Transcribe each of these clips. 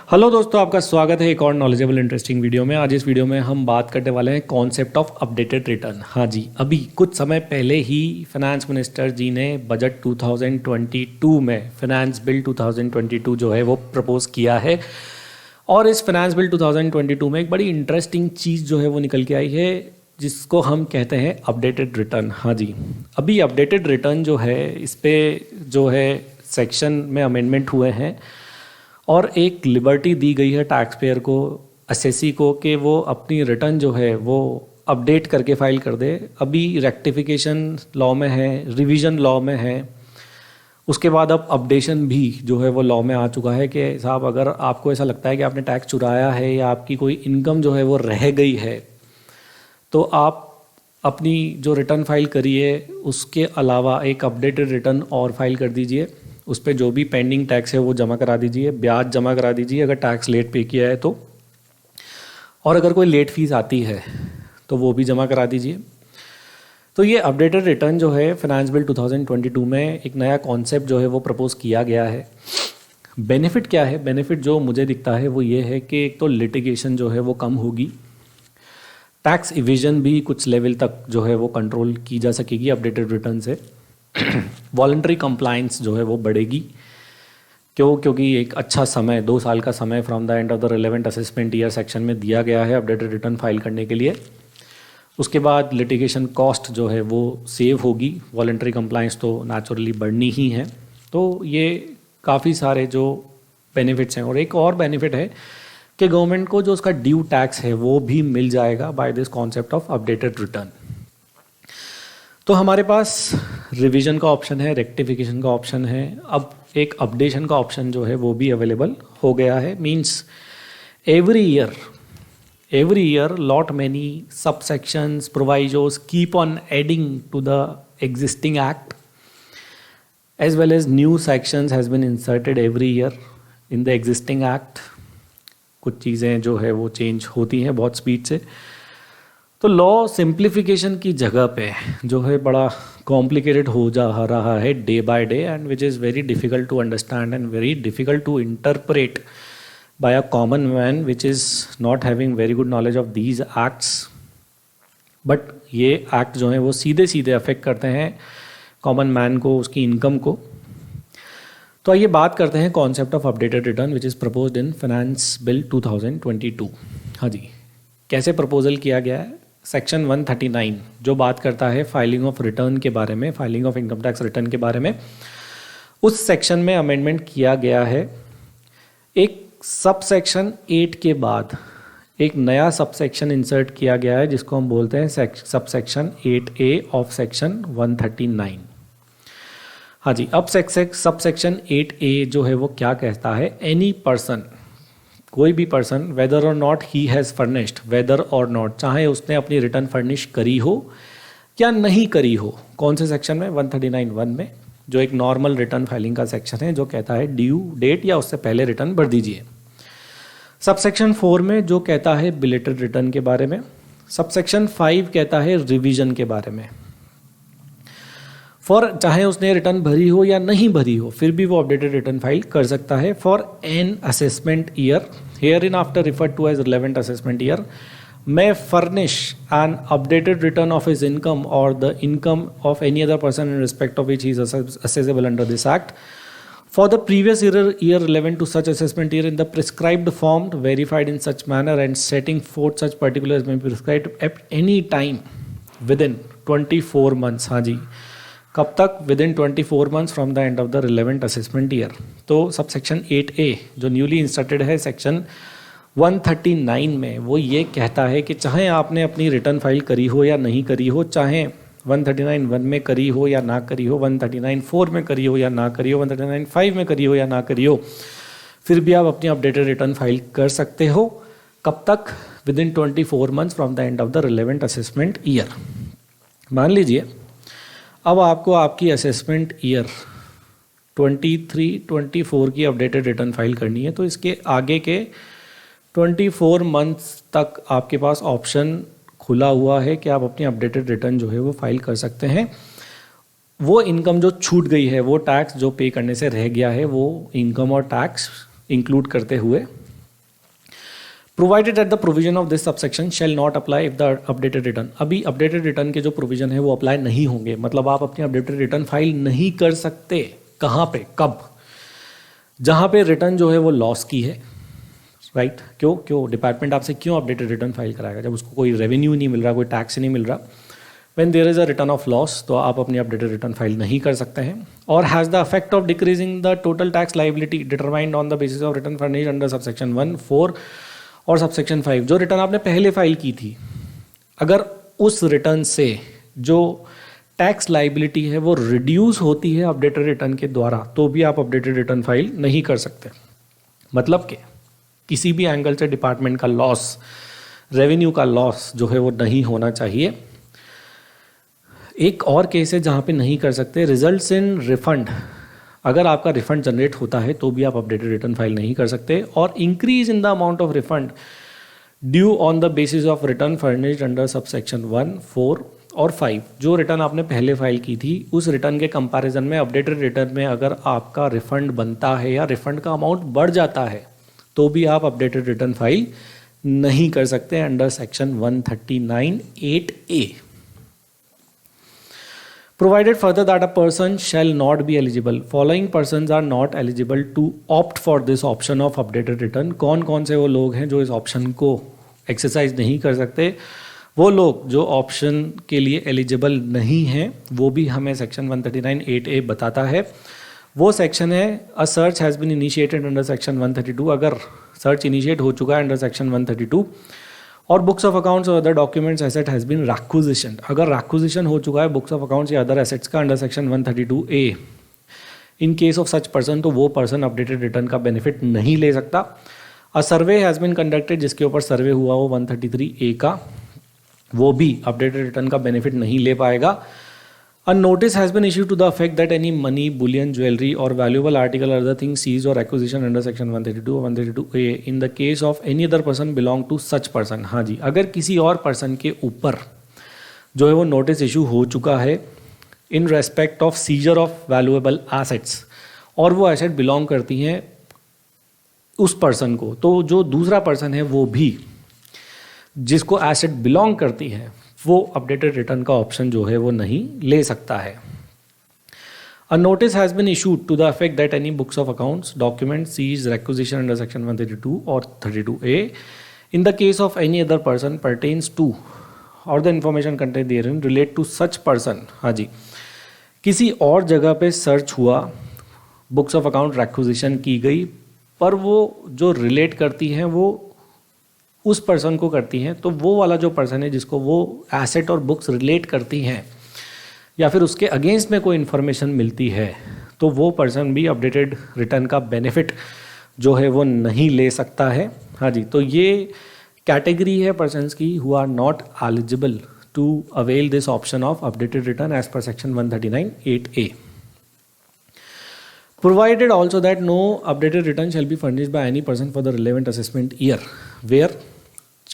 Hello दोस्तों, आपका स्वागत है एक और नॉलेजेबल इंटरेस्टिंग वीडियो में। आज इस वीडियो में हम बात करने वाले हैं कॉन्सेप्ट ऑफ अपडेटेड रिटर्न। हाँ जी, अभी कुछ समय पहले ही फाइनेंस मिनिस्टर जी ने बजट 2022 में फाइनेंस बिल 2022 जो है वो प्रपोज किया है। और इस फाइनेंस बिल 2022 में एक बड़ी इंटरेस्टिंग चीज़ जो है वो निकल के आई है, जिसको हम कहते हैं अपडेटेड रिटर्न। हाँ जी, अभी अपडेटेड रिटर्न जो है, इस पर जो है सेक्शन में अमेंडमेंट हुए हैं और एक लिबर्टी दी गई है टैक्स पेयर को, एसएससी को, कि वो अपनी रिटर्न जो है वो अपडेट करके फाइल कर दे। अभी रेक्टिफिकेशन लॉ में है, रिवीजन लॉ में है, उसके बाद अब अपडेशन भी जो है वो लॉ में आ चुका है कि साहब अगर आपको ऐसा लगता है कि आपने टैक्स चुराया है या आपकी कोई इनकम जो है वो रह गई है, तो आप अपनी जो रिटर्न फाइल करिए उसके अलावा एक अपडेटेड रिटर्न और फाइल कर दीजिए। उस पर जो भी पेंडिंग टैक्स है वो जमा करा दीजिए, ब्याज जमा करा दीजिए अगर टैक्स लेट पे किया है तो, और अगर कोई लेट फीस आती है तो वो भी जमा करा दीजिए। तो ये अपडेटेड रिटर्न जो है फाइनेंस बिल 2022 में एक नया कॉन्सेप्ट जो है वो प्रपोज किया गया है। बेनिफिट क्या है? बेनिफिट जो मुझे दिखता है वो ये है कि एक तो लिटिगेशन जो है वो कम होगी, टैक्स इवेजन भी कुछ लेवल तक जो है वो कंट्रोल की जा सकेगी अपडेटेड रिटर्न से। वॉलंटरी कंप्लायंस जो है वो बढ़ेगी। क्योंकि एक अच्छा समय, 2 साल का समय from the end of the relevant assessment year section में दिया गया है अपडेटेड रिटर्न फाइल करने के लिए। उसके बाद लिटिगेशन कॉस्ट जो है वो सेव होगी, वॉलंटरी कंप्लायंस तो नेचुरली बढ़नी ही है। तो ये काफ़ी सारे जो बेनिफिट्स हैं। और एक और बेनिफिट है कि गवर्नमेंट को जो उसका ड्यू टैक्स है वो भी मिल जाएगा by this concept of updated return. तो हमारे पास रिवीजन का ऑप्शन है, रेक्टिफिकेशन का ऑप्शन है, अब एक अपडेशन का ऑप्शन जो है वो भी अवेलेबल हो गया है। Means every year lot many subsections, provisos keep on adding to the existing act, as well as new sections has been inserted every year in the existing act. कुछ चीज़ें जो है वो चेंज होती हैं बहुत स्पीड से। तो लॉ सिंप्लीफिकेशन की जगह पे जो है बड़ा कॉम्प्लिकेटेड हो जा रहा है day by day, and which is very difficult to understand and very difficult to interpret by a common man which is not having very good knowledge of these acts. But ये act जो हैं वो सीधे सीधे affect करते हैं common man को, उसकी इनकम को। तो आइए बात करते हैं concept of updated return which is proposed in finance bill 2022। हाँ जी, कैसे प्रपोजल किया गया है? सेक्शन 139 जो बात करता है फाइलिंग ऑफ रिटर्न के बारे में, filing of income tax return के बारे में, उस सेक्शन में अमेंडमेंट किया गया है। एक सब सेक्शन 8 के बाद एक नया सब सेक्शन इंसर्ट किया गया है जिसको हम बोलते हैं sub section 8A of section 139। हाँ जी, अब सब सेक्शन 8A जो है वो क्या कहता है? एनी पर्सन, कोई भी person, whether or not he has furnished, whether or not, चाहे उसने अपनी रिटर्न फर्निश करी हो या नहीं करी हो। कौन से सेक्शन में? 139(1) में, जो एक नॉर्मल रिटर्न फाइलिंग का सेक्शन है जो कहता है ड्यू डेट या उससे पहले रिटर्न भर दीजिए। सब सेक्शन 4 में जो कहता है बिलेटेड रिटर्न के बारे में। सब सेक्शन 5 कहता है रिवीजन के बारे में। फॉर, चाहे उसने रिटर्न भरी हो या नहीं भरी हो फिर भी वो अपडेटेड रिटर्न फाइल कर सकता है। For an assessment year, hereinafter referred to as relevant assessment year, may furnish an updated return of his income or the income of any other person in respect of which he is assessable under this act for the previous year relevant to such assessment year in the prescribed form verified in such manner and setting forth such particulars may be prescribed at any time within 24 months। हाँ जी, कब तक? With in 24 months from the end of the relevant assessment year. तो sub section 8A जो newly inserted है section 139 में, वो ये कहता है कि चाहे आपने अपनी रिटर्न फाइल करी हो या नहीं करी हो, चाहे 139(1) में करी हो या ना करी हो, 139(4) में करी हो या ना करी हो, 139(5) में करी हो या ना करी हो, फिर भी आप अपनी अपडेटेड रिटर्न फाइल कर सकते हो। कब तक? With in 24 months from the end of the relevant assessment year. मान लीजिए अब आपको आपकी असेसमेंट ईयर 23-24 की अपडेटेड रिटर्न फाइल करनी है, तो इसके आगे के 24 मंथ्स तक आपके पास ऑप्शन खुला हुआ है कि आप अपनी अपडेटेड रिटर्न जो है वो फाइल कर सकते हैं। वो इनकम जो छूट गई है, वो टैक्स जो पे करने से रह गया है, वो इनकम और टैक्स इंक्लूड करते हुए provided that the provision of this subsection shall not apply if the updated return. अभी अपडेटेड रिटर्न के जो प्रोविजन है वो अप्लाई नहीं होंगे, मतलब आप अपनी अपडेटेड रिटर्न फाइल नहीं कर सकते। कहाँ पे, कब? जहाँ पे रिटर्न जो है वो लॉस की है, राइट? क्यों डिपार्टमेंट आपसे क्यों अपडेटेड रिटर्न फाइल कराएगा? जब उसको कोई रेवेन्यू नहीं मिल रहा, कोई टैक्स नहीं मिल रहा। When there is a return of loss, तो आप अपनी अपडेटेड रिटर्न फाइल नहीं कर सकते हैं। और has the effect of decreasing the total tax liability determined on the basis of return furnished under subsection 1, 4 और सबसेक्शन 5। जो रिटर्न आपने पहले फाइल की थी, अगर उस रिटर्न से जो टैक्स लाइबिलिटी है वो रिड्यूस होती है अपडेटेड रिटर्न के द्वारा, तो भी आप अपडेटेड रिटर्न फाइल नहीं कर सकते। मतलब कि किसी भी एंगल से डिपार्टमेंट का लॉस, रेवेन्यू का लॉस जो है वो नहीं होना चाहिए। एक और केस है जहाँ पे नहीं कर सकते, रिजल्ट्स इन रिफंड। अगर आपका रिफंड जनरेट होता है तो भी आप अपडेटेड रिटर्न फाइल नहीं कर सकते। और increase in the amount of refund due on the basis of return furnished under subsection 1, 4 और 5। जो रिटर्न आपने पहले फाइल की थी उस रिटर्न के कंपैरिजन में अपडेटेड रिटर्न में अगर आपका रिफंड बनता है या रिफंड का अमाउंट बढ़ जाता है तो भी आप अपडेटेड रिटर्न फाइल नहीं कर सकते under section 139(8)(a). Provided further that a person shall not be eligible, following persons are not eligible to opt for this option of updated return। कौन कौन से वो लोग हैं जो इस ऑप्शन को एक्सरसाइज नहीं कर सकते? वो लोग जो ऑप्शन के लिए एलिजिबल नहीं हैं, वो भी हमें सेक्शन 139(8)(a) बताता है। वो सेक्शन है, a search has been initiated under section 132। अगर सर्च इनिशिएट हो चुका है अंडर सेक्शन 132, और books of accounts or other documents asset has been requisition. अगर रैक्विजिशन हो चुका है बुक्स ऑफ अकाउंट्स या अदर एसेट्स का under section 132(a), in case of such person, तो वो पर्सन अपडेटेड रिटर्न का बेनिफिट नहीं ले सकता। A survey has been conducted, जिसके ऊपर सर्वे हुआ हो 133(a) का, वो भी अपडेटेड रिटर्न का बेनिफिट नहीं ले पाएगा। A notice has been issued to the effect that any money, bullion, jewelry or valuable article or other thing seized or acquisition under section 132 or 132(a in the case of any other person belong to such person। हाँ जी, अगर किसी और person के ऊपर जो है वो notice issue हो चुका है in respect of scissor of valuable assets, और वो एसेट बिलोंग करती हैं उस पर्सन को, तो जो दूसरा पर्सन है वो भी जिसको एसेट बिलोंग करती है वो अपडेटेड रिटर्न का ऑप्शन जो है वो नहीं ले सकता है। A notice has been issued to the effect that any books of accounts, document seized requisition under section 132 or 32(a in the case of any other person pertains to or the information contained therein relate to such person. हाँ जी, किसी और जगह पे search हुआ, books of account requisition की गई, पर वो जो रिलेट करती हैं वो उस पर्सन को करती हैं, तो वो वाला जो पर्सन है जिसको वो एसेट और बुक्स रिलेट करती हैं या फिर उसके अगेंस्ट में कोई इन्फॉर्मेशन मिलती है, तो वो पर्सन भी अपडेटेड रिटर्न का बेनिफिट जो है वो नहीं ले सकता है। हाँ जी, तो ये कैटेगरी है पर्सन्स की who are not eligible to avail this option of updated return as per section 139(8)(a। Provided also that no updated return shall be furnished by any person for the relevant assessment year, where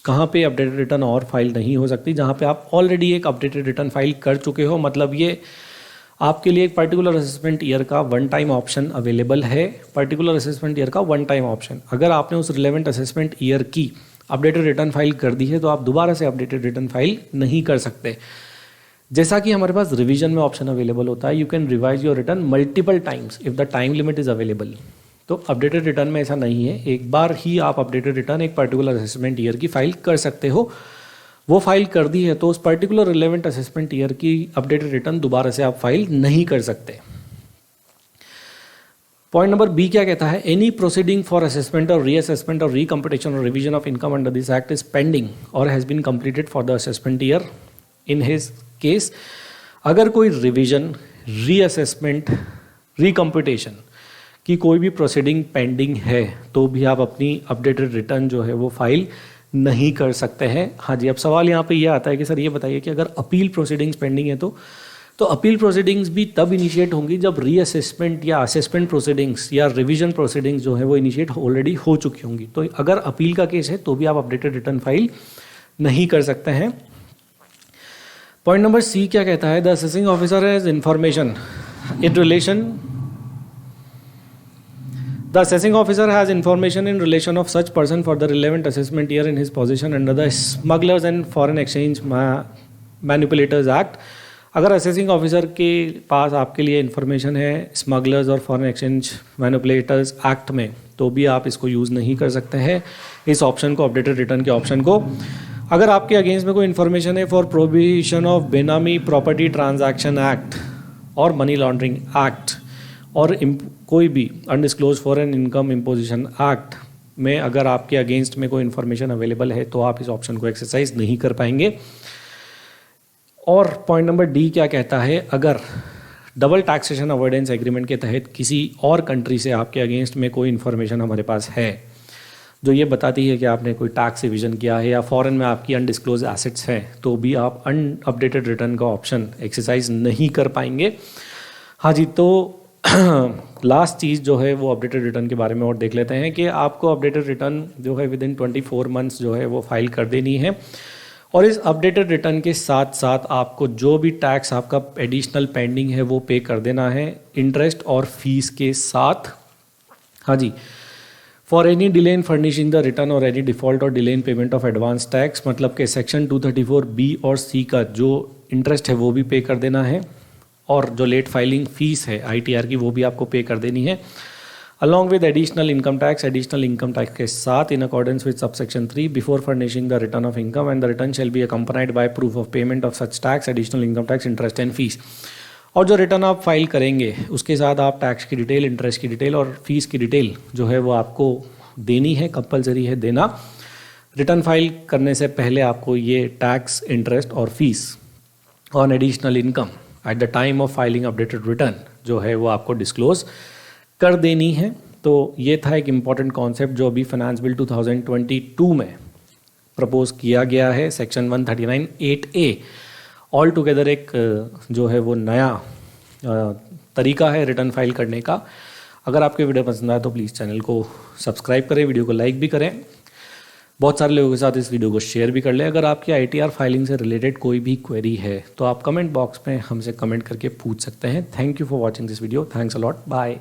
कहाँ पे updated return और file नहीं हो सकती? जहाँ पे आप already एक अपडेटेड रिटर्न फाइल कर चुके हो, मतलब ये आपके लिए एक पर्टिकुलर असेसमेंट ईयर का वन टाइम ऑप्शन अवेलेबल है। पर्टिकुलर असेसमेंट ईयर का वन टाइम ऑप्शन, अगर आपने उस रिलेवेंट असेसमेंट ईयर की अपडेटेड रिटर्न फाइल कर दी है तो आप दोबारा से अपडेटेड रिटर्न फाइल नहीं कर सकते। जैसा कि हमारे पास रिवीजन में ऑप्शन अवेलेबल होता है, you can revise your return multiple times if the time limit is available. तो अपडेटेड रिटर्न में ऐसा नहीं है, एक बार ही आप अपडेटेड रिटर्न एक पर्टिकुलर असेसमेंट ईयर की फाइल कर सकते हो। वो फाइल कर दी है तो उस पर्टिकुलर रिलेवेंट असेसमेंट ईयर की अपडेटेड रिटर्न दोबारा से आप फाइल नहीं कर सकते। पॉइंट नंबर बी क्या कहता है? Any proceeding for assessment or reassessment or recomputation or revision of income under this act is pending or has been completed for the assessment year in his case. अगर कोई revision, reassessment, रिकम्पिटेशन की कोई भी proceeding pending है तो भी आप अपनी अपडेटेड रिटर्न जो है वो फाइल नहीं कर सकते हैं। हाँ जी, अब सवाल यहाँ पे ये आता है कि सर ये बताइए कि अगर अपील प्रोसीडिंग्स पेंडिंग है तो अपील प्रोसीडिंग्स भी तब इनिशिएट होंगी जब रीअसेसमेंट या असेसमेंट प्रोसीडिंग्स या रिवीजन प्रोसीडिंग्स जो है वो इनिशिएट ऑलरेडी हो चुकी होंगी। तो अगर अपील का केस है तो भी आप अपडेटेड रिटर्न फाइल नहीं कर सकते हैं। पॉइंट नंबर सी क्या कहता है? The assessing officer has information in relation The assessing officer has information in relation of such person for the relevant assessment year in his position under the Smugglers and Foreign Exchange Manipulators Act. अगर assessing officer के पास आपके लिए information है smugglers और foreign exchange manipulators act में, तो भी आप इसको यूज़ नहीं कर सकते हैं, इस ऑप्शन को, अपडेटेड रिटर्न के ऑप्शन को। अगर आपके अगेंस्ट में कोई इन्फॉर्मेशन है फॉर प्रोहिबिशन ऑफ बेनामी प्रॉपर्टी ट्रांजैक्शन एक्ट और मनी लॉन्ड्रिंग एक्ट और कोई भी undisclosed foreign income imposition act में अगर आपके अगेंस्ट में कोई इन्फॉर्मेशन अवेलेबल है तो आप इस ऑप्शन को एक्सरसाइज नहीं कर पाएंगे। और पॉइंट नंबर डी क्या कहता है, अगर डबल टैक्सेशन अवॉइडेंस एग्रीमेंट के तहत किसी और कंट्री से आपके अगेंस्ट में कोई इन्फॉर्मेशन हमारे पास है जो ये बताती है कि आपने कोई टैक्स इविजन किया है या फॉरेन में आपकी अनडिस्क्लोज एसेट्स हैं, तो भी आप अनअपडेटेड रिटर्न का ऑप्शन एक्सरसाइज नहीं कर पाएंगे। हाँ जी, तो लास्ट चीज़ जो है वो अपडेटेड रिटर्न के बारे में और देख लेते हैं कि आपको अपडेटेड रिटर्न जो है विदिन 24 मंथ्स जो है वो फाइल कर देनी है। और इस अपडेटेड रिटर्न के साथ साथ आपको जो भी टैक्स आपका एडिशनल पेंडिंग है वो पे कर देना है, इंटरेस्ट और फीस के साथ। हाँ जी, for any delay in furnishing the return or any default or delay in payment of advance tax, मतलब कि सेक्शन 234B और C का जो इंटरेस्ट है वो भी पे कर देना है और जो लेट फाइलिंग फीस है ITR की वो भी आपको पे कर देनी है, along with additional income tax के साथ in accordance with subsection 3 before furnishing the return of income, and the return shall be accompanied by proof of payment of such tax, additional income tax, interest and fees। और जो return आप file करेंगे उसके साथ आप tax की detail, interest की detail और फीस की डिटेल जो है वो आपको देनी है, कंपलसरी है देना। रिटर्न फाइल करने से पहले आपको ये टैक्स, इंटरेस्ट और fees on additional income at the time of filing updated return जो है वो आपको डिस्क्लोज कर देनी है। तो ये था एक इम्पॉर्टेंट कॉन्सेप्ट जो अभी फाइनेंस बिल 2022 में प्रपोज किया गया है, सेक्शन 139(8)A। ऑल टुगेदर एक जो है वो नया तरीका है रिटर्न फाइल करने का। अगर आपके वीडियो पसंद आए तो प्लीज़ चैनल को सब्सक्राइब करें, वीडियो को लाइक भी करें, बहुत सारे लोगों के साथ इस वीडियो को शेयर भी कर लें। अगर आपकी ITR फाइलिंग से रिलेटेड कोई भी क्वेरी है तो आप कमेंट बॉक्स में हमसे कमेंट करके पूछ सकते हैं। Thank you for watching this video. Thanks a lot. Bye.